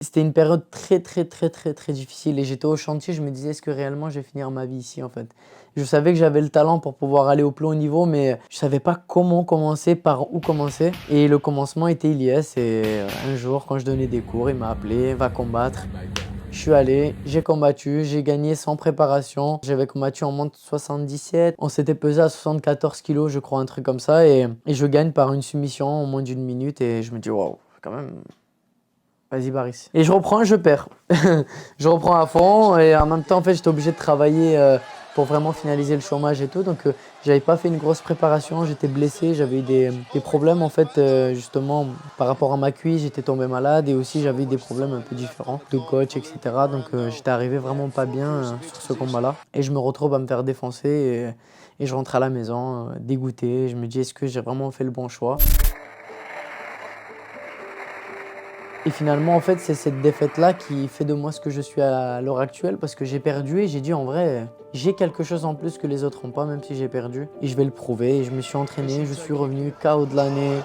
C'était une période très difficile et j'étais au chantier, je me disais: «Est-ce que réellement je vais finir ma vie ici, en fait?» Je savais que j'avais le talent pour pouvoir aller au plus haut niveau, mais je savais pas comment commencer, par où commencer et le commencement était Ilyes et un jour, quand je donnais des cours, il m'a appelé: «Va combattre». Je suis allé, j'ai combattu, j'ai gagné sans préparation. J'avais combattu en moins de 77. On s'était pesé à 74 kilos, je crois, un truc comme ça et je gagne par une soumission en moins d'une minute et je me dis: «Waouh, quand même, vas-y Baris». Et je reprends, je perds. Je reprends à fond et en même temps, en fait, j'étais obligé de travailler pour vraiment finaliser le chômage et tout. Donc, j'avais pas fait une grosse préparation, j'étais blessé, j'avais eu des problèmes en fait, justement par rapport à ma cuisse, j'étais tombé malade et aussi j'avais eu des problèmes un peu différents de coach, etc. Donc, j'étais arrivé vraiment pas bien sur ce combat-là et je me retrouve à me faire défoncer et je rentre à la maison dégoûté. Je me dis, est-ce que j'ai vraiment fait le bon choix? Et finalement, en fait, c'est cette défaite-là qui fait de moi ce que je suis à l'heure actuelle parce que j'ai perdu et j'ai dit en vrai, j'ai quelque chose en plus que les autres n'ont pas, même si j'ai perdu. Et je vais le prouver. Et je me suis entraîné, je suis revenu KO de l'année.